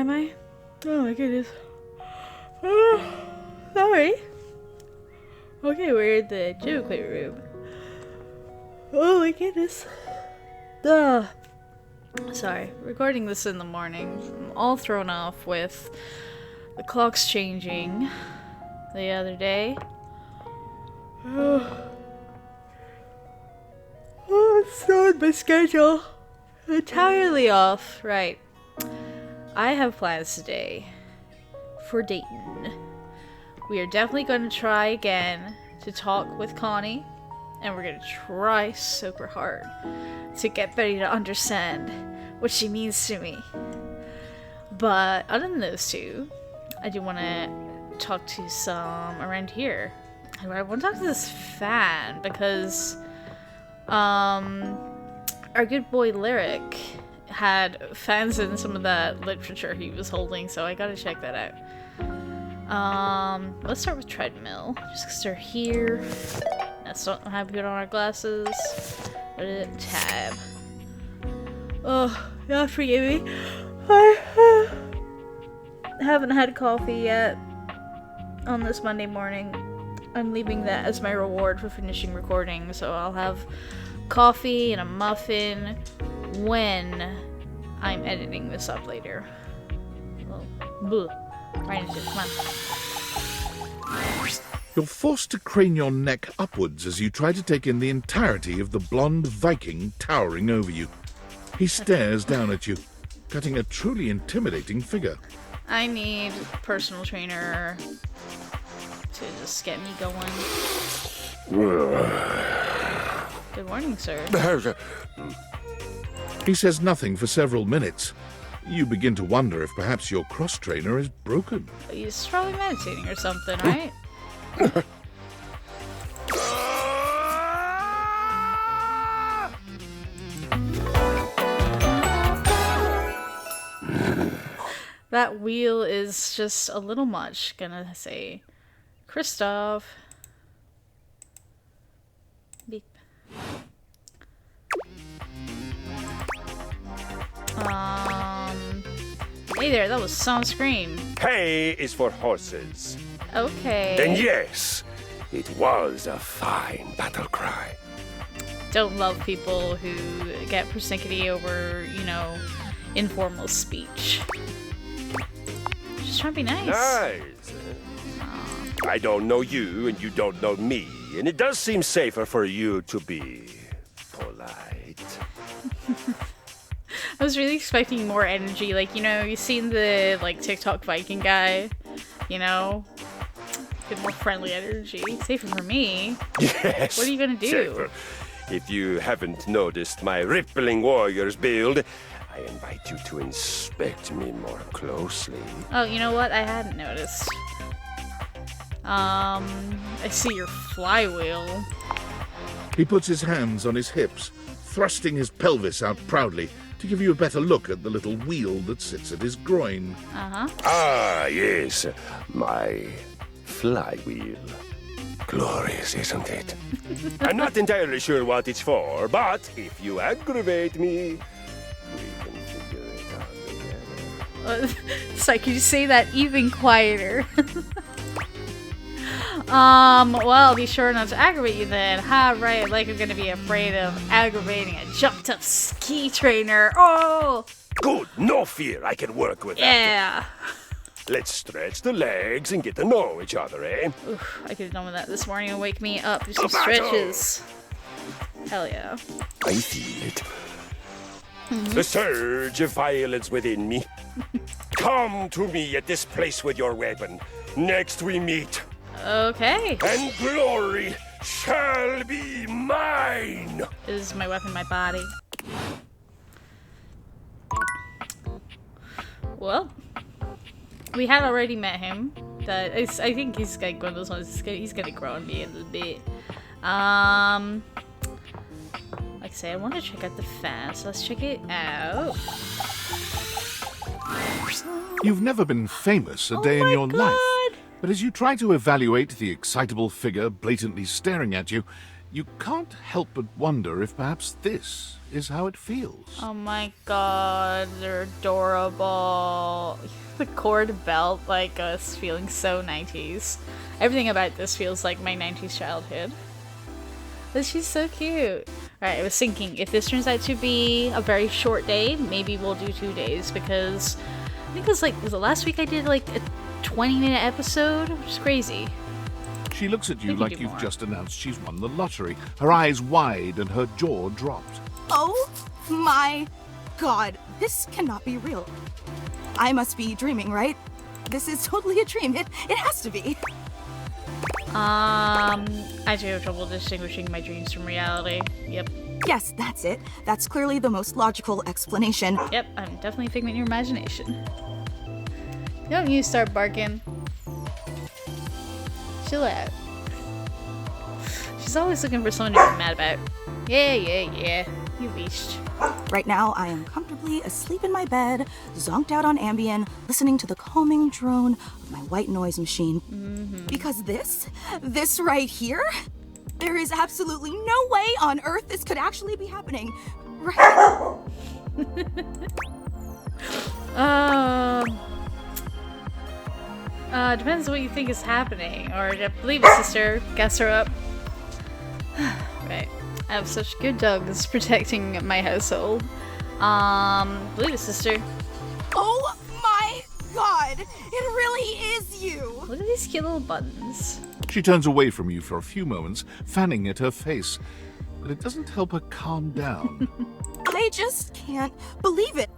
am I? Oh my goodness. Sorry. Okay, we're in the gym equipment room. Oh my goodness. Duh. Sorry, recording this in the morning. I'm all thrown off with the clocks changing the other day. Oh, it's throwing my schedule entirely off. Right. I have plans today for Dayton. We are definitely going to try again to talk with Connie, and we're going to try super hard to get Betty to understand what she means to me. But other than those two, I do want to talk to some around here. I want to talk to this fan because our good boy Lyric had fans in some of that literature he was holding, so I gotta check that out. Let's start with treadmill, just because they're here. Let's not have to put on our glasses. What is it? Tab. Oh, yeah, forgive me. I haven't had coffee yet on this Monday morning. I'm leaving that as my reward for finishing recording, so I'll have coffee and a muffin when I'm editing this up later. Well, right into it, come on. You're forced to crane your neck upwards as you try to take in the entirety of the blonde Viking towering over you. He stares down at you, cutting a truly intimidating figure. I need a personal trainer to just get me going. Good morning, sir. He says nothing for several minutes. You begin to wonder if perhaps your cross-trainer is broken. He's probably meditating or something, right? That wheel is just a little much, gonna say. Kristoff. Beep. Hey there, that was some scream. Hay is for horses. Okay. Then yes, it was a fine battle cry. Don't love people who get persnickety over, informal speech. Just trying to be nice. Nice. I don't know you and you don't know me, and it does seem safer for you to be polite. I was really expecting more energy. You've seen the, TikTok Viking guy, Get more friendly energy. Safer for me. Yes. What are you gonna do? Safer. If you haven't noticed my rippling warrior's build, I invite you to inspect me more closely. Oh, you know what? I hadn't noticed. I see your flywheel. He puts his hands on his hips, thrusting his pelvis out proudly to give you a better look at the little wheel that sits at his groin. Uh-huh. Ah, yes. My flywheel. Glorious, isn't it? I'm not entirely sure what it's for, but if you aggravate me, we can figure it out together. It's like, could you say that even quieter? Well, be sure not to aggravate you then. Ha, right, like I'm gonna be afraid of aggravating a jumped-up ski trainer. Oh! Good, no fear, I can work with that. Yeah! Let's stretch the legs and get to know each other, eh? Oof, I could have done with that this morning and wake me up. Do some To battle! stretches. Hell yeah. I feel it. The surge of violence within me. Come to me at this place with your weapon. Next we meet. Okay. And glory shall be mine! Is my weapon my body? Well, we had already met him. I think he's like one of those ones. He's gonna grow on me a little bit. Like I say, I want to check out the fan, so let's check it out. You've never been famous a day in your life, but as you try to evaluate the excitable figure blatantly staring at you, You can't help but wonder if perhaps this is how it feels. Oh my god, they're adorable. The cord belt, like us, feeling so 90s. Everything about this feels like my 90s childhood. But she's so cute. Alright, I was thinking, if this turns out to be a very short day, maybe we'll do 2 days, because I think was it last week I did like a 20-minute episode? Which is crazy. She looks at you We can like do you've more. just announced she's won the lottery, her eyes wide and her jaw dropped. Oh my god, this cannot be real. I must be dreaming, right? This is totally a dream. It has to be. I do have trouble distinguishing my dreams from reality. Yep. Yes, that's it. That's clearly the most logical explanation. Yep, I'm definitely a figment of your imagination. Don't you start barking. Chill out. She's always looking for someone to be mad about. Yeah. You beast. Right now, I am comfortably asleep in my bed, zonked out on Ambien, listening to the calming drone of my white noise machine. Because this right here, there is absolutely no way on Earth this could actually be happening. Right? Depends on what you think is happening. Or believe it, sister. Gas her up. Right. I have such good dogs protecting my household. Believe it, sister. Oh my god, it really is you. Look at these cute little buttons. She turns away from you for a few moments, fanning at her face, but it doesn't help her calm down. I just can't believe it.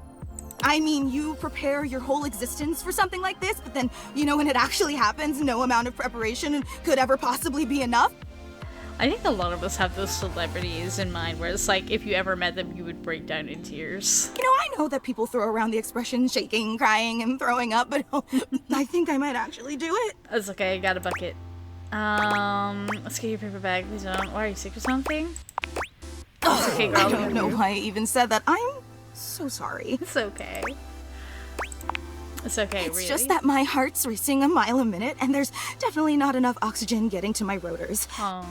I mean, you prepare your whole existence for something like this, but then, when it actually happens, no amount of preparation could ever possibly be enough. I think a lot of us have those celebrities in mind where it's like if you ever met them, you would break down in tears. I know that people throw around the expression shaking, crying, and throwing up, but I think I might actually do it. It's okay, I got a bucket. Let's get your paper bag. Please don't. Why, are you sick or something? It's okay, girl. I don't know why I even said that. I'm so sorry. It's okay. It's okay, It's really. just that my heart's racing a mile a minute, and there's definitely not enough oxygen getting to my rotors. Oh.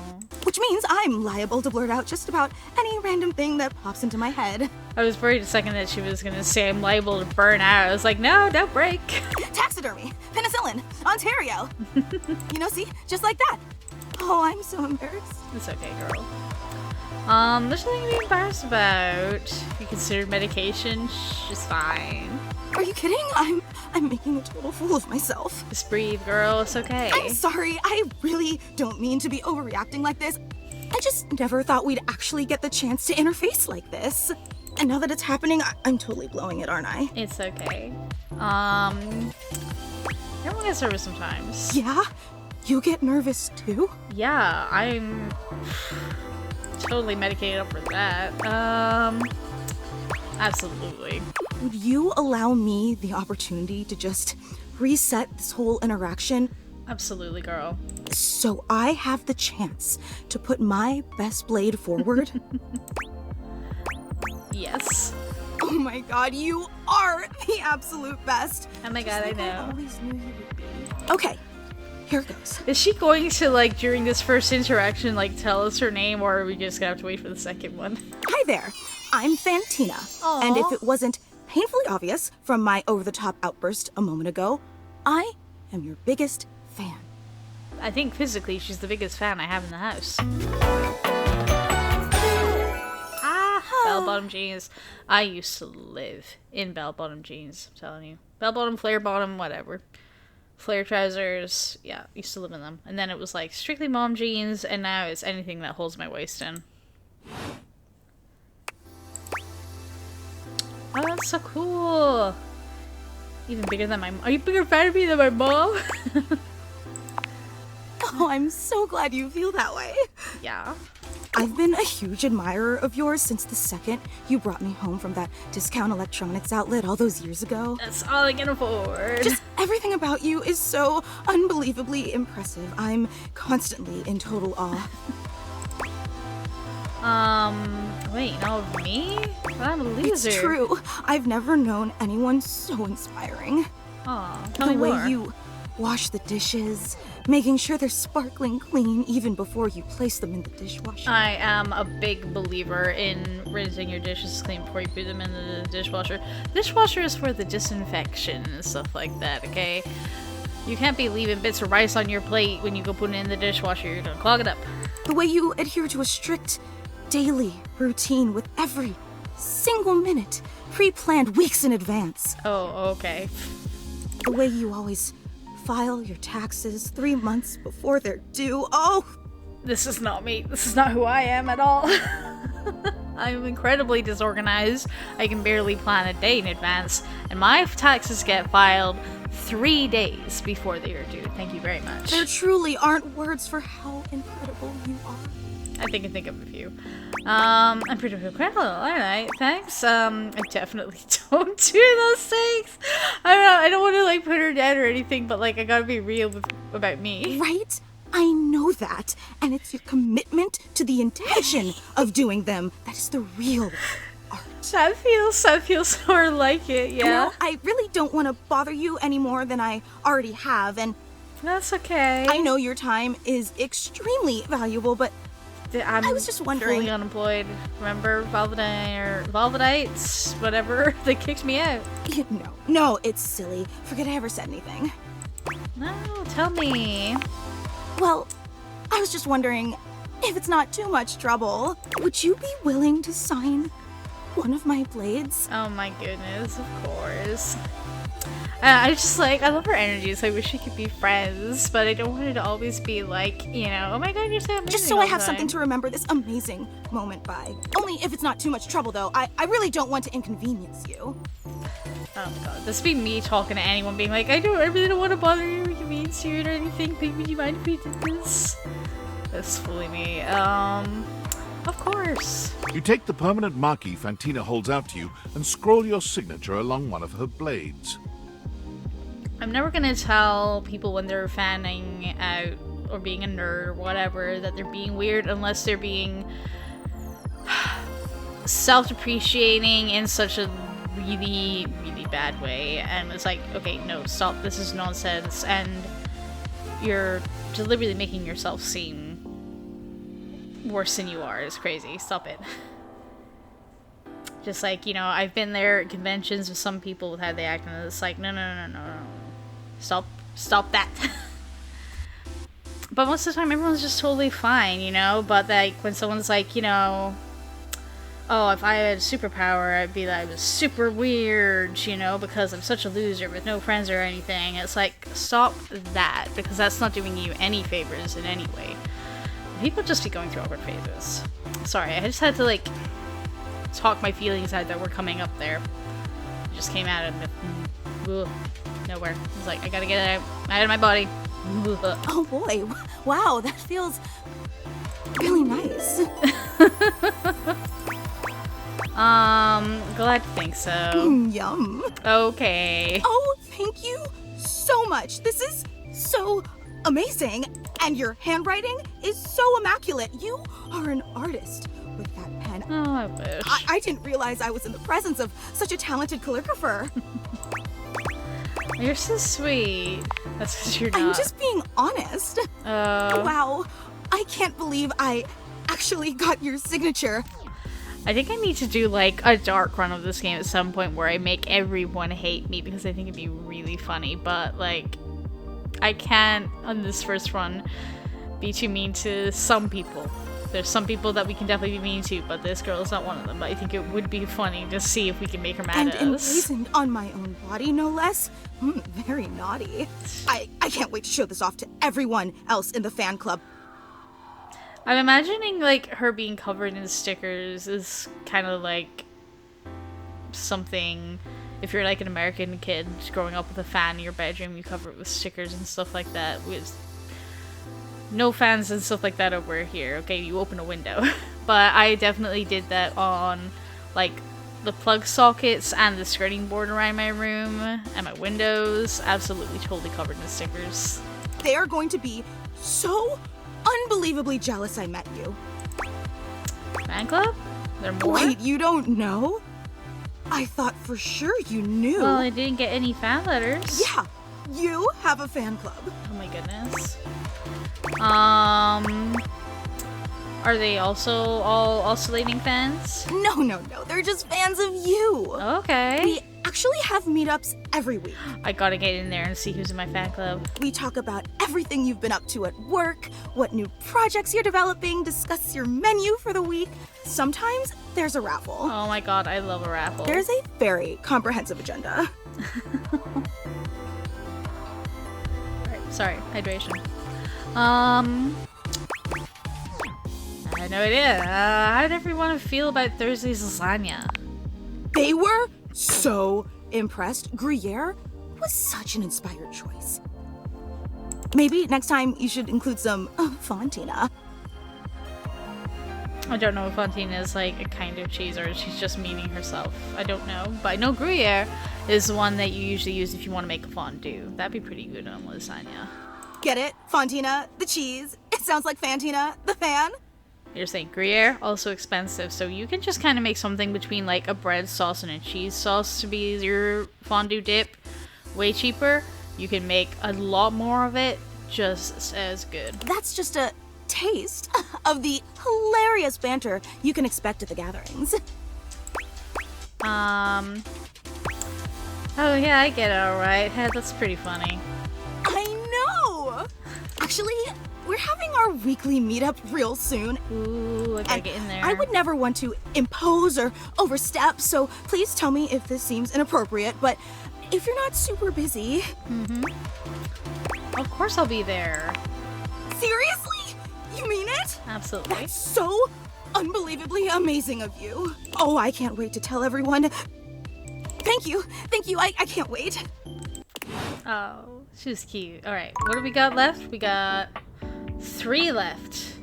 Which means I'm liable to blurt out just about any random thing that pops into my head. I was worried a second that she was gonna say I'm liable to burn out. I was like, no, don't break. Taxidermy, penicillin, Ontario. See, just like that. Oh, I'm so embarrassed. It's okay, girl. There's nothing to be embarrassed about. If you consider medication, she's fine. Are you kidding? I'm making a total fool of myself. Just breathe, girl. It's okay. I'm sorry. I really don't mean to be overreacting like this. I just never thought we'd actually get the chance to interface like this. And now that it's happening, I'm totally blowing it, aren't I? It's okay. Everyone gets nervous sometimes. Yeah? You get nervous too? Yeah, I'm totally medicated up for that. Absolutely. Would you allow me the opportunity to just reset this whole interaction Absolutely, girl. so I have the chance to put my best blade forward? Yes. Oh my god, you are the absolute best. Oh my god, I Just like know. always knew you would be. Okay, here goes. Is she going to, during this first interaction, tell us her name, or are we just gonna have to wait for the second one? Hi there, I'm Fantina. Aw. And if it wasn't painfully obvious from my over-the-top outburst a moment ago, I am your biggest fan. I think physically she's the biggest fan I have in the house. Bell-bottom jeans. I used to live in bell-bottom jeans, I'm telling you. Bell-bottom, flare-bottom, whatever. Flare trousers, yeah, used to live in them. And then it was strictly mom jeans, and now it's anything that holds my waist in. Oh, that's so cool. Even bigger than my mom. Are you a bigger fan of me than my mom? Oh, I'm so glad you feel that way. Yeah. I've been a huge admirer of yours since the second you brought me home from that discount electronics outlet all those years ago. That's all I can afford. Just everything about you is so unbelievably impressive. I'm constantly in total awe. Wait, no, me? But I'm a loser. It's true. I've never known anyone so inspiring. Aw, tell The me way more. you wash the dishes, making sure they're sparkling clean even before you place them in the dishwasher. I am a big believer in rinsing your dishes clean before you put them in the dishwasher. Dishwasher is for the disinfection and stuff like that, okay? You can't be leaving bits of rice on your plate when you go put it in the dishwasher. You're gonna clog it up. The way you adhere to a strict daily routine with every single minute pre-planned weeks in advance. Oh, okay. The way you always file your taxes 3 months before they're due. Oh, This is not me. This is not who I am at all. I'm incredibly disorganized. I can barely plan a day in advance, and my taxes get filed 3 days before they are due. Thank you very much. there truly aren't words for how incredible you are. I think I can think of a few. I'm pretty incredible. Alright, thanks. I definitely don't do those things. I don't want to like put her down or anything, but like I gotta be real about me. Right? I know that. And it's your commitment to the intention of doing them that is the real art. That feels more like it, yeah. Well, I really don't want to bother you any more than I already have, and That's okay. I know your time is extremely valuable, but I was just wondering- Fully unemployed. Remember Valvedites, whatever. They kicked me out. no, it's silly. Forget I ever said anything. No, tell me. Well, I was just wondering, if it's not too much trouble, would you be willing to sign one of my blades? Oh my goodness, of course. I just like, I love her energy, so I wish we could be friends, but I don't want her to always be like, you know, oh my god, you're so amazing. Just so all I the have time. something to remember this amazing moment by. Only if it's not too much trouble, though. I really don't want to inconvenience you. Oh god, this would be me talking to anyone, being like, I really don't want to bother you or inconvenience you or anything, but would you mind if we did this? That's fully me. Of course. You take the permanent marquee Fantina holds out to you and scroll your signature along one of her blades. I'm never gonna tell people when they're fanning out or being a nerd or whatever that they're being weird unless they're being self-depreciating in such a really, really bad way. And it's like, okay, no, stop, this is nonsense, and you're deliberately making yourself seem worse than you are. It's crazy. Stop it. Just like, you know, I've been there at conventions with some people with how they act, and it's like, no. Stop that. But most of the time, everyone's just totally fine, you know? But, like, when someone's like, you know, oh, if I had a superpower, I'd be like, I was super weird, you know, because I'm such a loser with no friends or anything. It's like, stop that, because that's not doing you any favors in any way. People just be going through awkward phases. Sorry, I just had to, like, talk my feelings out that were coming up there. It just came out of nowhere. I was like, I gotta get it out of my body. Oh boy, wow, that feels really nice. Glad to think so. Yum. Okay. Oh, thank you so much. This is so amazing. And your handwriting is so immaculate. You are an artist with that pen. Oh, I wish. I didn't realize I was in the presence of such a talented calligrapher. You're so sweet. That's because you're not. I'm just being honest. Wow, I can't believe I actually got your signature. I think I need to do like a dark run of this game at some point where I make everyone hate me because I think it'd be really funny, but like I can't on this first run be too mean to some people. There's some people that we can definitely be mean to, but this girl is not one of them. But I think it would be funny to see if we can make her mad And at us. emblazoned on my own body, no less. Very naughty. I can't wait to show this off to everyone else in the fan club. I'm imagining like her being covered in stickers is kind of like something. If you're like an American kid growing up with a fan in your bedroom, you cover it with stickers and stuff like that. With no fans and stuff like that over here. Okay, you open a window. But I definitely did that on like the plug sockets and the skirting board around my room and my windows. Absolutely totally covered in stickers. They are going to be so unbelievably jealous I met you. Fan club? There more? Wait, you don't know? I thought for sure you knew. Well, I didn't get any fan letters. Yeah, You have a fan club. Oh my goodness. Are they also all oscillating fans? No. They're just fans of you. Okay. We actually have meetups every week. I gotta get in there and see who's in my fan club. We talk about everything you've been up to at work, what new projects you're developing, discuss your menu for the week. Sometimes there's a raffle. Oh my god, I love a raffle. There's a very comprehensive agenda. Right, sorry, hydration. I had no idea. How did everyone feel about Thursday's lasagna? They were so impressed. Gruyere was such an inspired choice. Maybe next time you should include some fontina. I don't know if fontina is like a kind of cheese or she's just meaning herself. I don't know. But I know Gruyere is the one that you usually use if you want to make a fondue. That'd be pretty good on lasagna. Get it? Fontina, the cheese. It sounds like Fantina, the fan. You're saying Gruyere, also expensive, so you can just kind of make something between like a bread sauce and a cheese sauce to be your fondue dip. Way cheaper. You can make a lot more of it just as good. That's just a taste of the hilarious banter you can expect at the gatherings. Oh yeah, I get it, alright. That's pretty funny. I know! Actually, we're having our weekly meetup real soon. Ooh, I gotta And get in there. I would never want to impose or overstep, so please tell me if this seems inappropriate, but if you're not super busy... Of course I'll be there. Seriously? You mean it? Absolutely. That's so unbelievably amazing of you. Oh, I can't wait to tell everyone. Thank you. I can't wait. Oh, she's cute. Alright, what do we got left? We got 3 left.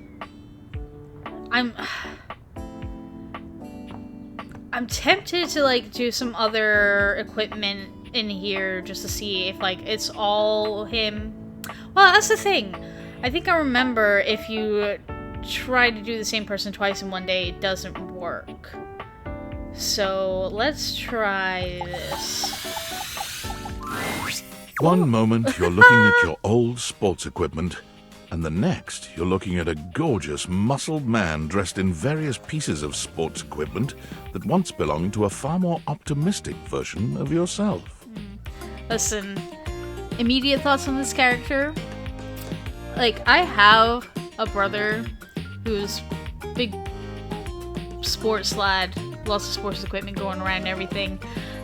I'm tempted to like do some other equipment in here just to see if like it's all him. Well, that's the thing. I think I remember if you try to do the same person twice in one day, it doesn't work. So let's try this. One moment you're looking at your old sports equipment, and the next you're looking at a gorgeous, muscled man dressed in various pieces of sports equipment that once belonged to a far more optimistic version of yourself. Listen, immediate thoughts on this character. Like, I have a brother who's big sports lad, lots of sports equipment going around and everything.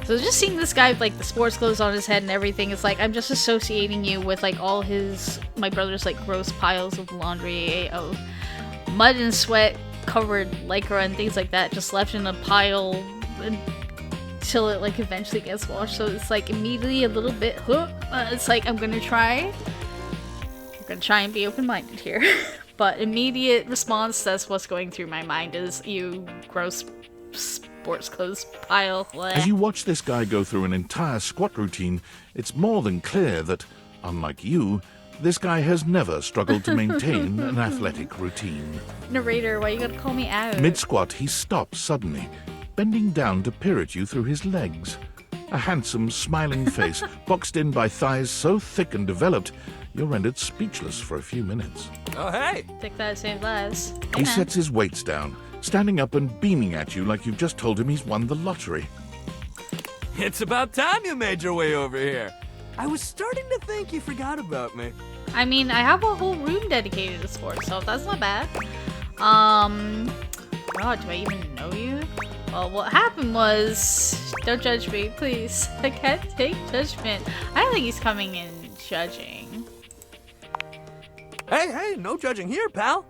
So just seeing this guy with like the sports clothes on his head and everything, it's like I'm just associating you with like all my brother's like gross piles of laundry, of mud and sweat covered lycra and things like that, just left in a pile until it like eventually gets washed. So it's like immediately a little bit it's like I'm gonna try and be open-minded here. But immediate response, that's what's going through my mind, is you gross sports clothes pile. Bleh. As you watch this guy go through an entire squat routine, it's more than clear that, unlike you, this guy has never struggled to maintain an athletic routine. Narrator, why you gotta call me out? Mid-squat, he stops suddenly, bending down to peer at you through his legs. A handsome, smiling face, boxed in by thighs so thick and developed, you're rendered speechless for a few minutes. Oh, hey! Think that saved lives. Hey, He man. sets his weights down, standing up and beaming at you like you've just told him he's won the lottery. It's about time you made your way over here. I was starting to think you forgot about me. I mean, I have a whole room dedicated to sports, so that's not bad. God, do I even know you? Well, what happened was... Don't judge me, please. I can't take judgment. I don't think he's coming in judging. Hey, no judging here, pal.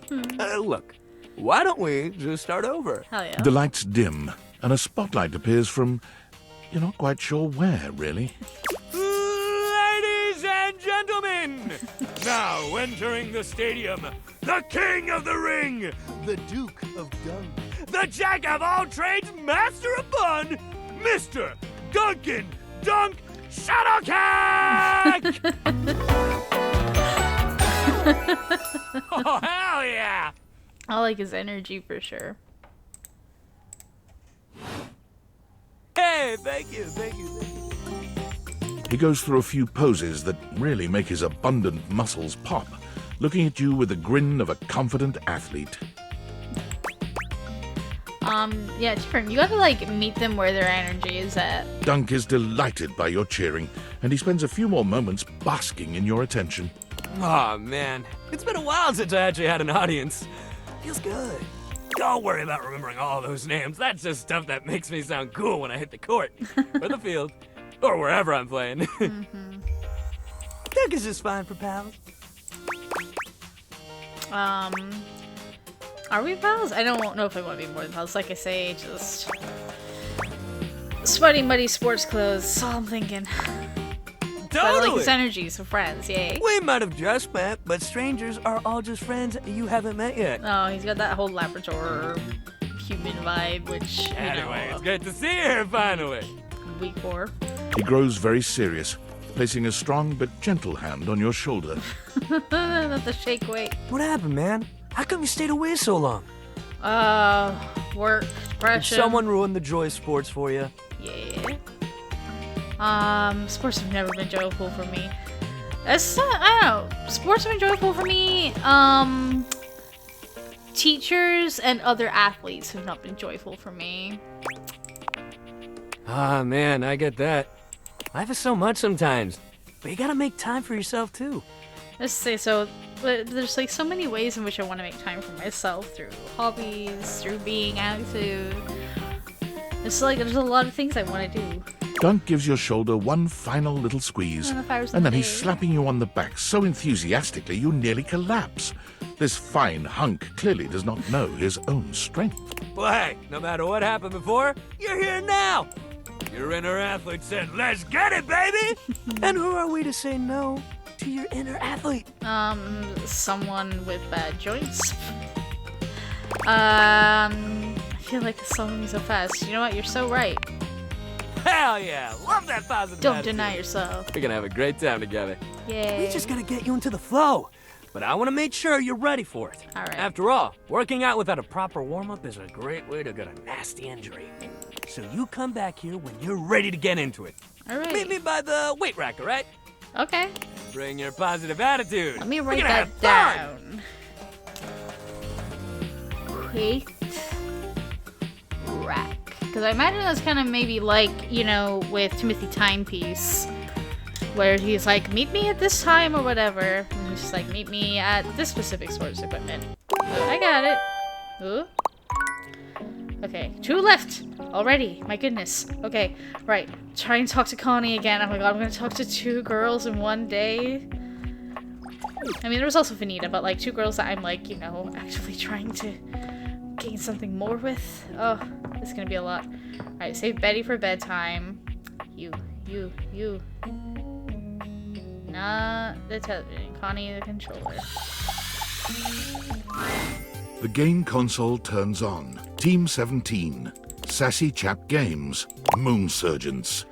Look, why don't we just start over? Hell yeah. The lights dim, and a spotlight appears from... You're not quite sure where, really. Ladies and gentlemen, now entering the stadium, the king of the ring, The Duke of Dunk. the jack of all trades, master of fun, Mr. Duncan Dunk Shuttlecock! Oh, hell yeah! I like his energy for sure. Hey, thank you. He goes through a few poses that really make his abundant muscles pop, looking at you with the grin of a confident athlete. Yeah, Jim, you gotta, like, meet them where their energy is at. Dunk is delighted by your cheering, and he spends a few more moments basking in your attention. Aw, man. It's been a while since I actually had an audience. Feels good. Don't worry about remembering all those names. That's just stuff that makes me sound cool when I hit the court, or the field, or wherever I'm playing. Dunk is just fine for pals. Are we pals? I don't know if I want to be more than pals. Like I say, just sweaty, muddy sports clothes. That's all I'm thinking. But I like his energy, so friends, yay. We might have just met, but strangers are all just friends you haven't met yet. Oh, he's got that whole Labrador human vibe, which, you Anyway, know, it's good to see her finally. weak for. He grows very serious, placing a strong but gentle hand on your shoulder. Not the shake weight. What happened, man? How come you stayed away so long? Work, Did depression. someone ruin the joy of sports for you? Yeah. Sports have never been joyful for me. I don't know. Sports have been joyful for me. Teachers and other athletes have not been joyful for me. Ah, man, I get that. Life is so much sometimes, but you gotta make time for yourself, too. Let's say so. But there's like so many ways in which I want to make time for myself through hobbies, through being active. It's like there's a lot of things I want to do. Dunk gives your shoulder one final little squeeze, And if I was and then the he's day- slapping you on the back so enthusiastically you nearly collapse. This fine hunk clearly does not know his own strength. Well, hey, no matter what happened before, you're here now. Your inner athlete said, "Let's get it, baby!" And who are we to say no to your inner athlete? Someone with bad joints. I feel like the song so fast. You know what? You're so right. Hell yeah, love that positive Don't attitude. deny yourself. We're gonna have a great time together. Yay. We just gotta get you into the flow. But I want to make sure you're ready for it. All right. After all, working out without a proper warm-up is a great way to get a nasty injury. So you come back here when you're ready to get into it. All right. Meet me by the weight rack, all right? Okay. Bring your positive attitude. Let me We're write gonna have that fun. down. Weight rack. Because I imagine that's kind of maybe like, you know, with Timothy Timepiece, where he's like, meet me at this time or whatever. And he's just like, meet me at this specific sports equipment. So I got it. Ooh. Okay, 2 left already. My goodness. Okay, right. Try and talk to Connie again. Oh my god, I'm gonna talk to 2 girls in one day. I mean, there was also Vanita, but like 2 girls that I'm like, you know, actively trying to gain something more with. Oh, this is gonna be a lot. Alright, save Betty for bedtime. You. Not the television. Connie, the controller. The game console turns on. Team 17. Sassy Chap Games. Moon Surgents.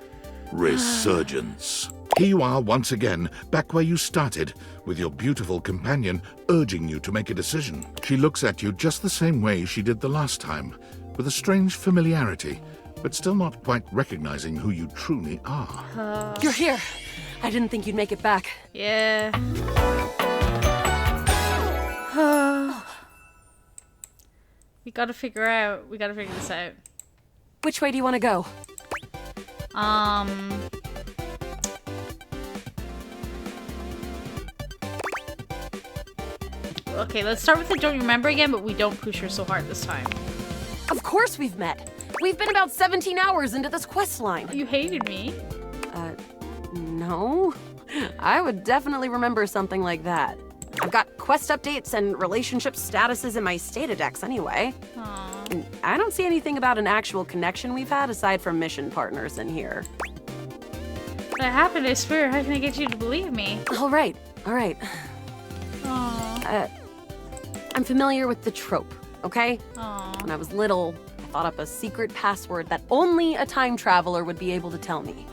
Resurgence. Here you are once again, back where you started, with your beautiful companion urging you to make a decision. She looks at you just the same way she did the last time, with a strange familiarity, but still not quite recognizing who you truly are. You're here. I didn't think you'd make it back. Yeah. We gotta figure this out. Which way do you want to go? Okay, let's start with the don't remember again, but we don't push her so hard this time. Of course we've met. We've been about 17 hours into this quest line. You hated me. No. I would definitely remember something like that. I've got quest updates and relationship statuses in my Stata decks anyway. Aww. And I don't see anything about an actual connection we've had aside from mission partners in here. That happened, I swear. How can I get you to believe me? All right. Aww. I'm familiar with the trope, okay? Aww. When I was little, I thought up a secret password that only a time traveler would be able to tell me.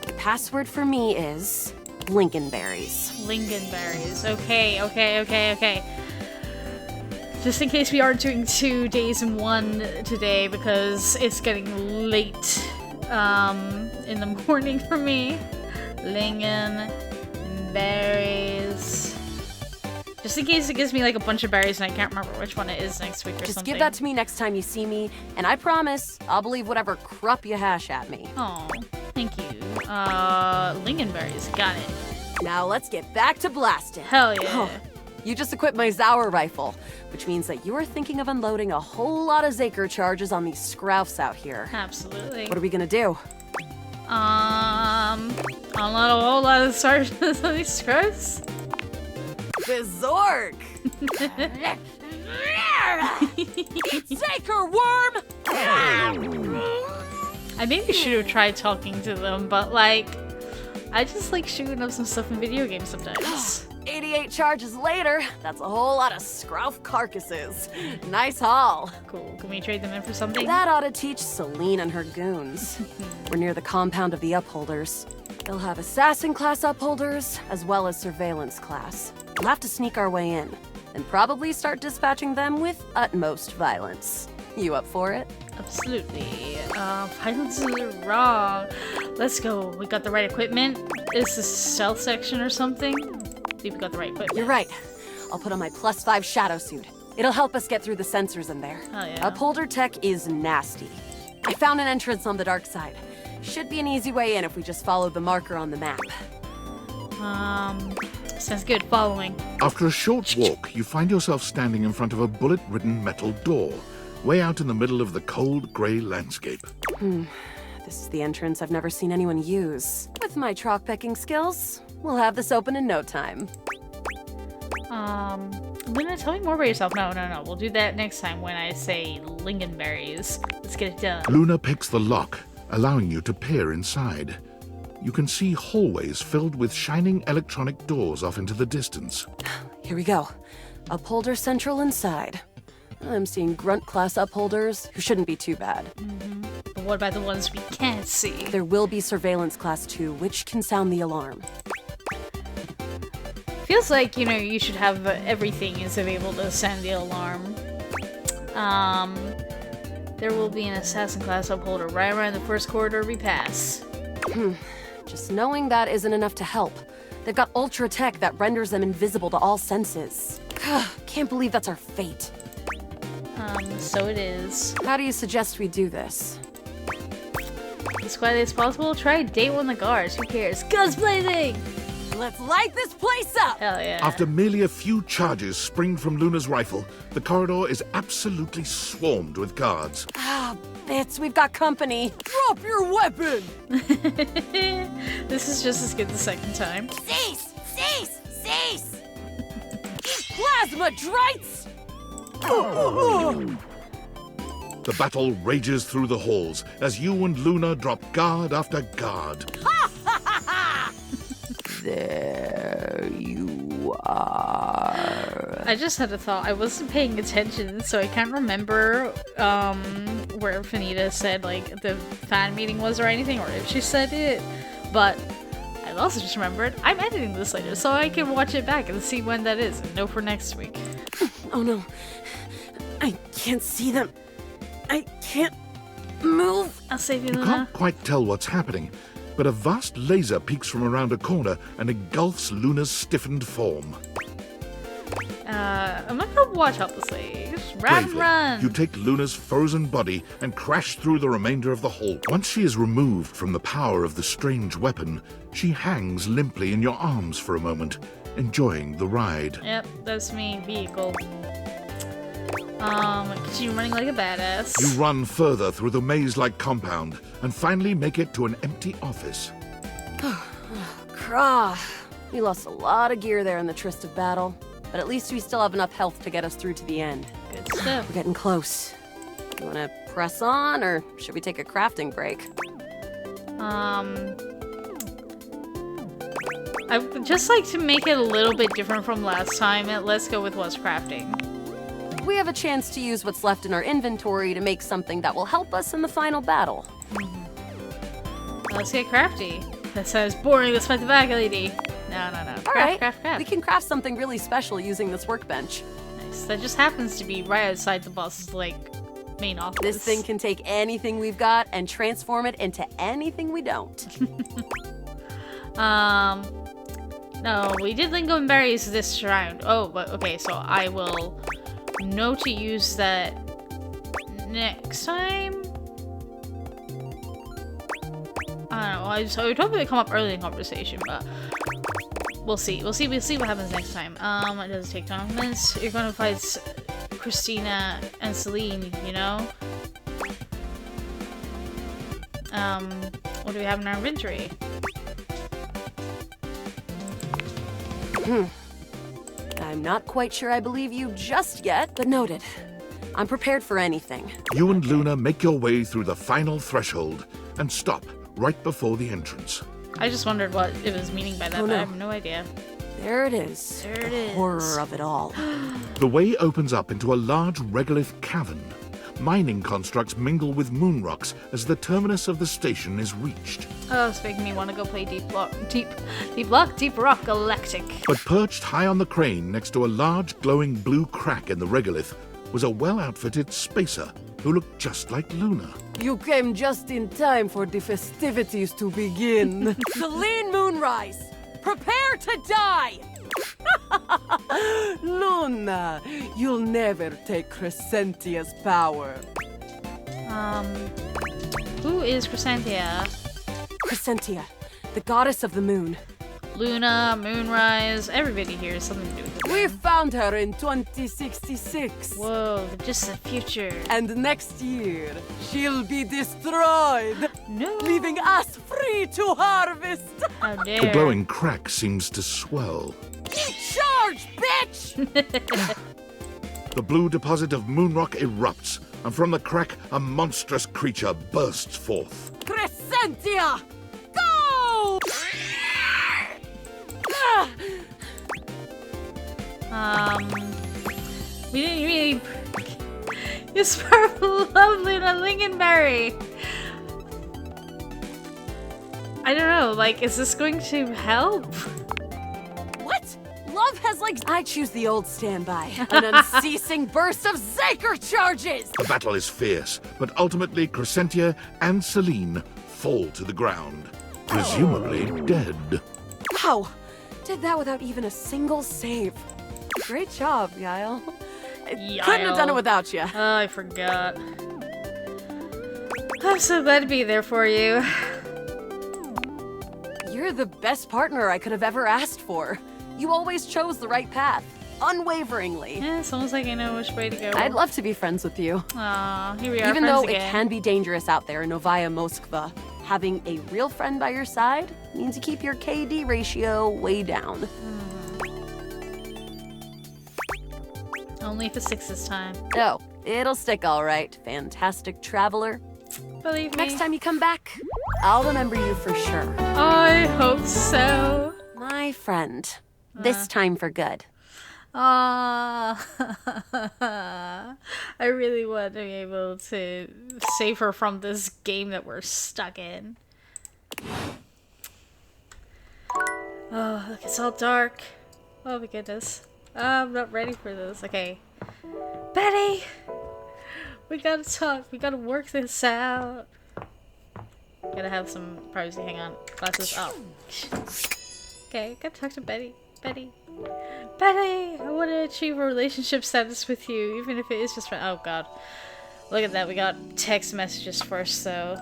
The password for me is Lincolnberries. Lingonberries. Okay. Just in case we aren't doing 2 days in one today because it's getting late in the morning for me. Lingonberries. Just in case it gives me like a bunch of berries and I can't remember which one it is next week or Just something. give that to me next time you see me, and I promise I'll believe whatever crap you hash at me. Oh, thank you. Lingonberries. Got it. Now let's get back to blasting. Hell yeah. Oh, you just equipped my Zauer rifle, which means that you are thinking of unloading a whole lot of Zaker charges on these scroufs out here. Absolutely. What are we gonna do? Unload a whole lot of sergeants on these scrubs. The Zork! Zaker worm! I maybe should have tried talking to them, but like, I just like shooting up some stuff in video games sometimes. 88 charges later, that's a whole lot of scrouf carcasses. Nice haul. Cool. Can we trade them in for something? That ought to teach Celine and her goons. We're near the compound of the Upholders. They'll have assassin class upholders, as well as surveillance class. We'll have to sneak our way in, and probably start dispatching them with utmost violence. You up for it? Absolutely. Violence is wrong. Let's go. We got the right equipment. Is this stealth section or something? I think we got the right equipment. You're right. I'll put on my +5 shadow suit. It'll help us get through the sensors in there. Oh, yeah. Upholder tech is nasty. I found an entrance on the dark side. Should be an easy way in if we just follow the marker on the map. Sounds good. Following. After a short walk, you find yourself standing in front of a bullet-ridden metal door, way out in the middle of the cold, grey landscape. This is the entrance I've never seen anyone use. With my chalk picking skills, we'll have this open in no time. Luna, tell me more about yourself. No. We'll do that next time when I say lingonberries. Let's get it done. Luna picks the lock, allowing you to peer inside. You can see hallways filled with shining electronic doors off into the distance. Here we go. Upholder central inside. I'm seeing grunt class upholders who shouldn't be too bad. But what about the ones we can't see? There will be surveillance class 2, which can sound the alarm. Feels like, you should have everything is able to sound the alarm. There will be an assassin class upholder right around the first corridor we pass. Just knowing that isn't enough to help. They've got ultra tech that renders them invisible to all senses. Can't believe that's our fate. So it is. How do you suggest we do this? As quietly as possible, try date one of the guards. Who cares? Guns blazing! Let's light this place up! Hell yeah. After merely a few charges spring from Luna's rifle, the corridor is absolutely swarmed with guards. Bits, we've got company. Drop your weapon! This is just as good the second time. Cease! Cease! Cease! Plasma drites! The battle rages through the halls as you and Luna drop guard after guard. There you are. I just had a thought. I wasn't paying attention, so I can't remember where Fanita said like the fan meeting was or anything, or if she said it. But I also just remembered I'm editing this later, so I can watch it back and see when that is and know for next week. Oh no. I can't see them. I can't move. I'll save you, You Luna. can't quite tell what's happening, but a vast laser peeks from around a corner and engulfs Luna's stiffened form. I'm not gonna watch helplessly. Just run, Bravely, run. you take Luna's frozen body and crash through the remainder of the hall. Once she is removed from the power of the strange weapon, she hangs limply in your arms for a moment, enjoying the ride. Yep, that's me. Vehicle. Continue running like a badass. You run further through the maze-like compound and finally make it to an empty office. Krah. We lost a lot of gear there in the tryst of battle, but at least we still have enough health to get us through to the end. Good stuff. We're getting close. You wanna press on, or should we take a crafting break? I would just like to make it a little bit different from last time. Let's go with what's crafting. We have a chance to use what's left in our inventory to make something that will help us in the final battle. Let's get crafty. That sounds boring. Let's fight the bag lady. No. All right, Craft. we can craft something really special using this workbench. Nice. That just happens to be right outside the boss's, main office. This thing can take anything we've got and transform it into anything we don't. No, we did lingonberries this round. Oh, but okay, so I will know to use that next time. I don't know. So I would hope they come up early in conversation, but we'll see. We'll see what happens next time. It doesn't take 20 minutes. You're gonna fight Christina and Celine, you know? What do we have in our inventory? I'm not quite sure I believe you just yet, but noted. I'm prepared for anything. You and Luna make your way through the final threshold and stop right before the entrance. I just wondered what it was meaning by that, Oh, but I no. have no idea. There it is. There it The is. horror of it all. The way opens up into a large regolith cavern. Mining constructs mingle with moon rocks as the terminus of the station is reached. Oh, it's making me want to go play Deep Rock Galactic. But perched high on the crane next to a large glowing blue crack in the regolith was a well-outfitted spacer who looked just like Luna. You came just in time for the festivities to begin. Celine Moonrise, prepare to die! Luna, you'll never take Crescentia's power. Who is Crescentia? Crescentia, the goddess of the moon. Luna, Moonrise, everybody here has something to do with it. We found her in 2066. Whoa, the distant future. And next year, she'll be destroyed, No. leaving us free to harvest. How dare. The glowing crack seems to swell. Charge, bitch! The blue deposit of moonrock erupts, and from the crack, a monstrous creature bursts forth. Crescentia! Go! We didn't really. It's purple, lovely, and a lingonberry. I don't know, like, is this going to help? What? Love has legs. I choose the old standby. An unceasing burst of Zaker charges! The battle is fierce, but ultimately Crescentia and Celine fall to the ground, presumably dead. Wow! Did that without even a single save. Great job, Yael. Couldn't have done it without you. Oh, I forgot. I'm so glad to be there for you. You're the best partner I could have ever asked for. You always chose the right path, unwaveringly. Yeah, it's almost like I know which way to go. I'd love to be friends with you. Aw, here we are, Even friends though again. it can be dangerous out there in Novaya Moskva, having a real friend by your side means you keep your KD ratio way down. Only if it's 6 this time. Oh, it'll stick all right, fantastic traveler. Believe me. Next time you come back, I'll remember you for sure. I hope so. My friend. This time for good. Ah, I really want to be able to save her from this game that we're stuck in. Oh, look, it's all dark. Oh my goodness. I'm not ready for this. Okay. Betty! We gotta talk. We gotta work this out. Gotta have some privacy. Hang on. Glasses. Oh. Okay, gotta talk to Betty. Betty, I want to achieve a relationship status with you, even if it is just oh god. Look at that, we got text messages first, so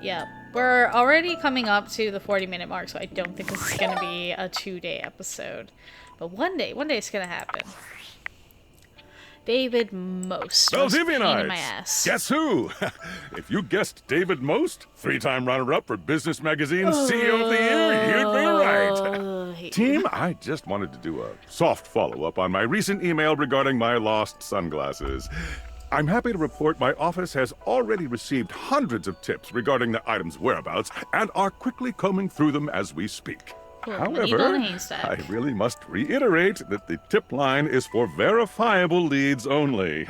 yeah. We're already coming up to the 40-minute mark, so I don't think this is gonna be a 2-day episode. But one day it's gonna happen. David Most. Most pain in my ass. Guess who? If you guessed David Most, 3-time runner-up for Business Magazine's CEO of the Year, you'd be right. Team, I just wanted to do a soft follow-up on my recent email regarding my lost sunglasses. I'm happy to report my office has already received hundreds of tips regarding the item's whereabouts and are quickly combing through them as we speak. Cool. However, I really must reiterate that the tip line is for verifiable leads only.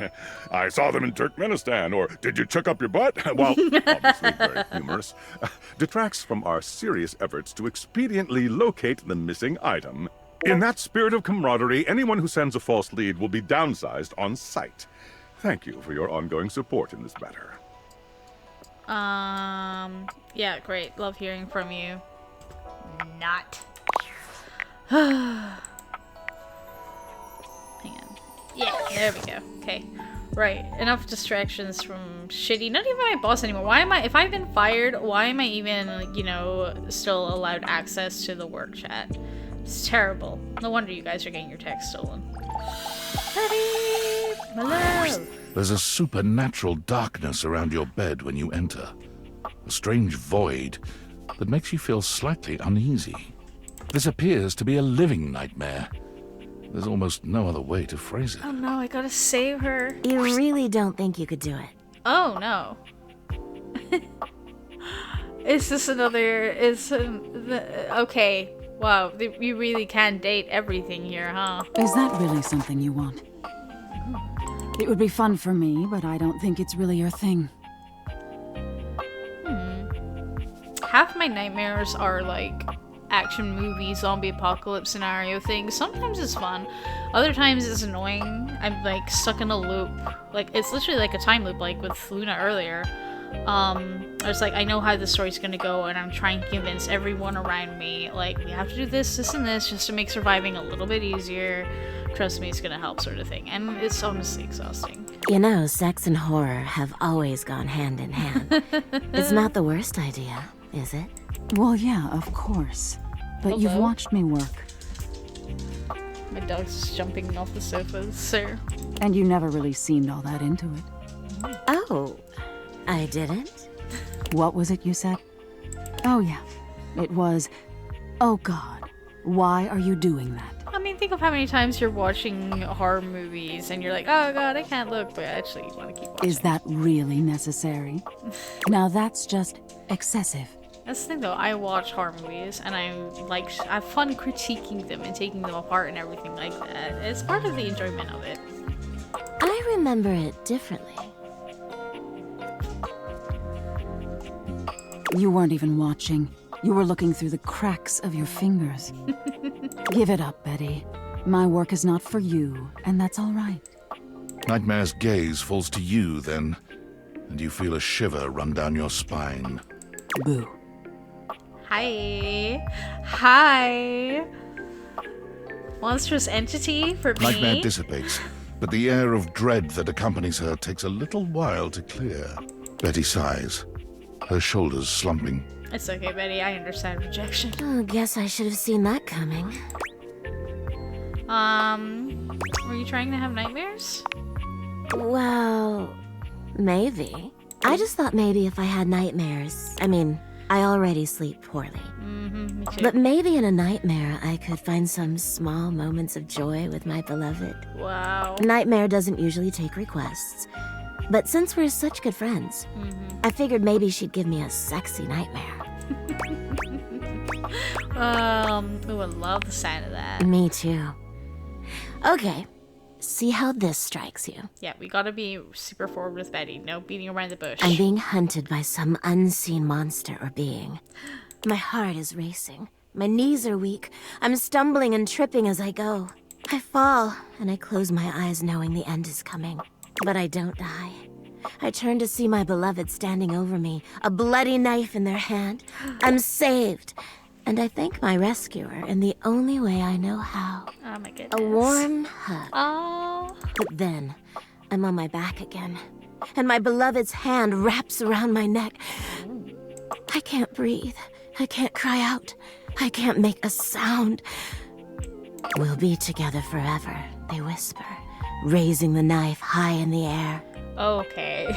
I saw them in Turkmenistan, or did you chuck up your butt? While obviously very humorous, detracts from our serious efforts to expediently locate the missing item. In that spirit of camaraderie, anyone who sends a false lead will be downsized on sight. Thank you for your ongoing support in this matter. Yeah, great. Love hearing from you. not? Hang on. Yeah, there we go. Okay. Right. Enough distractions from shitty. Not even my boss anymore. Why am I? If I've been fired, why am I even, you know, still allowed access to the work chat? It's terrible. No wonder you guys are getting your text stolen. Betty! My love! There's a supernatural darkness around your bed when you enter. A strange void that makes you feel slightly uneasy. This appears to be a living nightmare. There's almost no other way to phrase it. Oh no, I gotta save her. You really don't think you could do it? Oh no. Is this another... Okay. Wow, you really can date everything here, huh? Is that really something you want? It would be fun for me, but I don't think it's really your thing. Half my nightmares are like action movie, zombie apocalypse scenario things. Sometimes it's fun. Other times it's annoying. I'm like stuck in a loop. Like it's literally like a time loop like with Luna earlier. I was like, I know how the story's gonna go and I'm trying to convince everyone around me like we have to do this, this, and this just to make surviving a little bit easier. Trust me, it's gonna help sort of thing. And it's honestly exhausting. You know, sex and horror have always gone hand in hand. It's not the worst idea, is it? Well, yeah, of course. But you've Hello? watched me work. My dog's just jumping off the sofas, sir. And you never really seemed all that into it. Oh, I didn't? What was it you said? Oh, yeah. It was, oh God, why are you doing that? I mean, think of how many times you're watching horror movies and you're like, oh god, I can't look, but actually you want to keep watching. Is that really necessary? Now that's just excessive. That's the thing though, I watch horror movies and I have fun critiquing them and taking them apart and everything like that. It's part of the enjoyment of it. I remember it differently. You weren't even watching. You were looking through the cracks of your fingers. Give it up, Betty. My work is not for you, and that's all right. Nightmare's gaze falls to you then, and you feel a shiver run down your spine. Boo. Hi. Hi. Monstrous entity for me. Nightmare dissipates, but the air of dread that accompanies her takes a little while to clear. Betty sighs, her shoulders slumping. It's okay, Betty. I understand rejection. Oh, guess I should have seen that coming. Were you trying to have nightmares? Well, maybe. I just thought maybe if I had nightmares. I mean, I already sleep poorly. Me too. But maybe in a nightmare I could find some small moments of joy with my beloved. Wow. Nightmare doesn't usually take requests. But since we're such good friends, I figured maybe she'd give me a sexy nightmare. Ooh, I love the sound of that. Me too. Okay, see how this strikes you. Yeah, we gotta be super forward with Betty. No beating around the bush. I'm being hunted by some unseen monster or being. My heart is racing. My knees are weak. I'm stumbling and tripping as I go. I fall, and I close my eyes knowing the end is coming. But I don't die. I turn to see my beloved standing over me, a bloody knife in their hand. I'm saved. And I thank my rescuer in the only way I know how. Oh my goodness. A warm hug. Oh. But then, I'm on my back again, and my beloved's hand wraps around my neck. I can't breathe. I can't cry out. I can't make a sound. We'll be together forever, they whisper, raising the knife high in the air. Okay.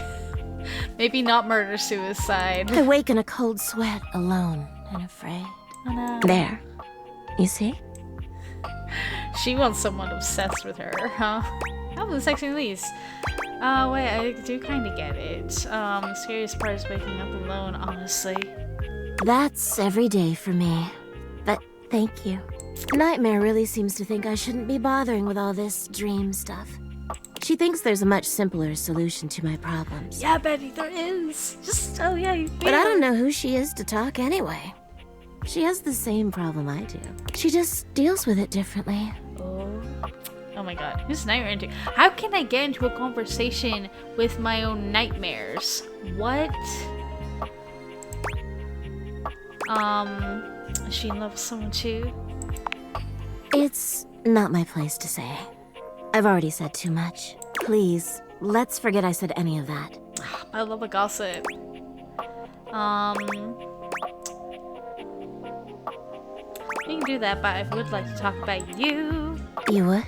Maybe not murder-suicide. I wake in a cold sweat, alone and afraid. Oh no. There. You see? She wants someone obsessed with her, huh? Oh, the sexy least. Wait, I do kind of get it. The scariest part is waking up alone, honestly. That's every day for me. But thank you. Nightmare really seems to think I shouldn't be bothering with all this dream stuff. She thinks there's a much simpler solution to my problems. Yeah, Betty, there is. Just, oh yeah, you But I don't know who she is to talk anyway. She has the same problem I do. She just deals with it differently. Oh my god, who's nightmare into? How can I get into a conversation with my own nightmares? What? Is she in love with someone too? It's not my place to say. I've already said too much. Please, let's forget I said any of that. I love a gossip. We can do that, but I would like to talk about you. You would?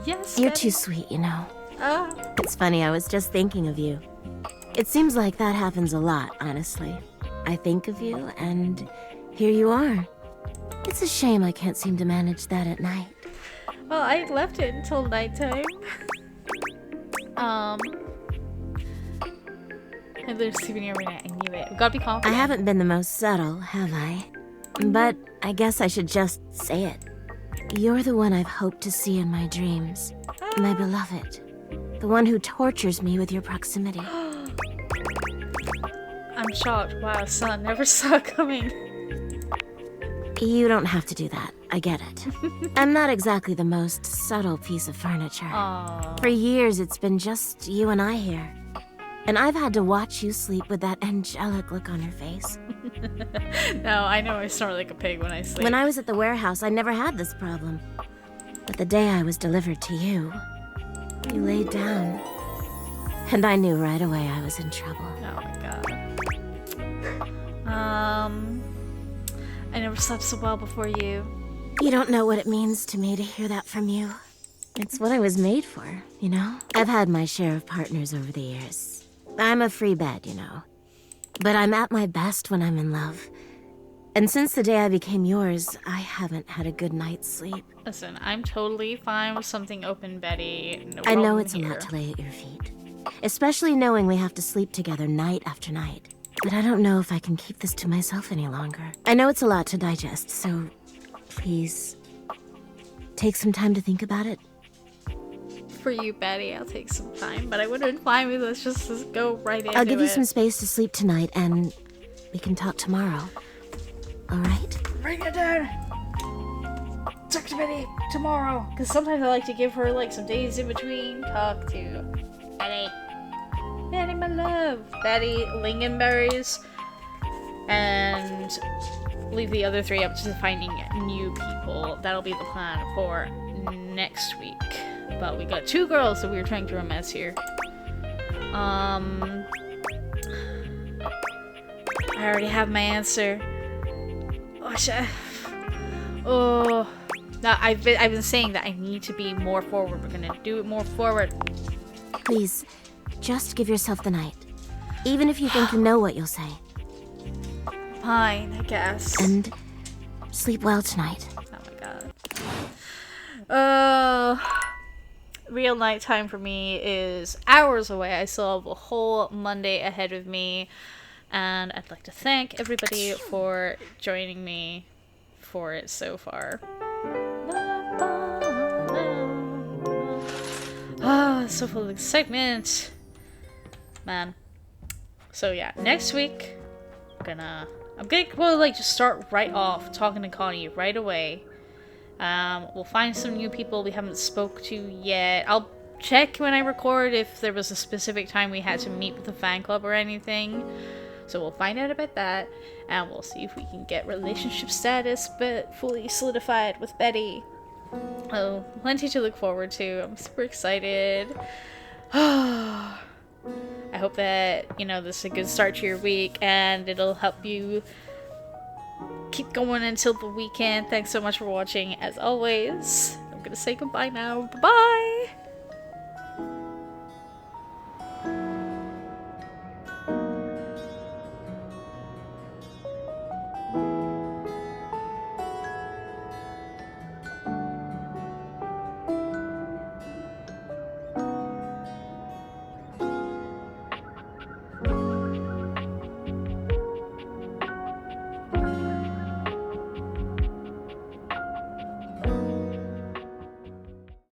Yes, You're Betty. too sweet, you know. Ah. It's funny, I was just thinking of you. It seems like that happens a lot, honestly. I think of you, and here you are. It's a shame I can't seem to manage that at night. Well, I left it until nighttime. And they're sleeping every night. I knew it. We gotta be I confident. haven't been the most subtle, have I? But I guess I should just say it. You're the one I've hoped to see in my dreams. My beloved. The one who tortures me with your proximity. I'm shocked. Wow, son, never saw it coming. You don't have to do that. I get it. I'm not exactly the most subtle piece of furniture. Aww. For years, it's been just you and I here. And I've had to watch you sleep with that angelic look on your face. No, I know I snort like a pig when I sleep. When I was at the warehouse, I never had this problem. But the day I was delivered to you, you laid down. And I knew right away I was in trouble. Oh my god. I never slept so well before you. You don't know what it means to me to hear that from you. It's what I was made for, you know? I've had my share of partners over the years. I'm a free bed, you know. But I'm at my best when I'm in love. And since the day I became yours, I haven't had a good night's sleep. Listen, I'm totally fine with something open, Betty. No I know problem it's here. a lot to lay at your feet. Especially knowing we have to sleep together night after night. But I don't know if I can keep this to myself any longer. I know it's a lot to digest, so please take some time to think about it. For you, Betty, I'll take some time, but I wouldn't fine with us just go right into it. I'll give you some space to sleep tonight, and we can talk tomorrow. All right? Bring it down. Talk to Betty tomorrow, because sometimes I like to give her like some days in between. Talk to Betty. Betty, my love. Betty, lingonberries, and leave the other three up to finding new people. That'll be the plan for next week. But we got 2 girls that we were trying to romance here. I already have my answer. Oh, no, I've been saying that I need to be more forward. We're gonna do it more forward. Please, just give yourself the night. Even if you think you know what you'll say. Fine, I guess. And sleep well tonight. Oh my god. Real nighttime for me is hours away. I still have a whole Monday ahead of me. And I'd like to thank everybody for joining me for it so far. So full of excitement. Man. So yeah, next week, I'm gonna just start right off talking to Connie right away. We'll find some new people we haven't spoke to yet. I'll check when I record if there was a specific time we had to meet with the fan club or anything. So we'll find out about that, and we'll see if we can get relationship status but fully solidified with Betty. Oh, plenty to look forward to. I'm super excited. I hope that, this is a good start to your week, and it'll help you keep going until the weekend. Thanks so much for watching, as always. I'm gonna say goodbye now. Bye-bye!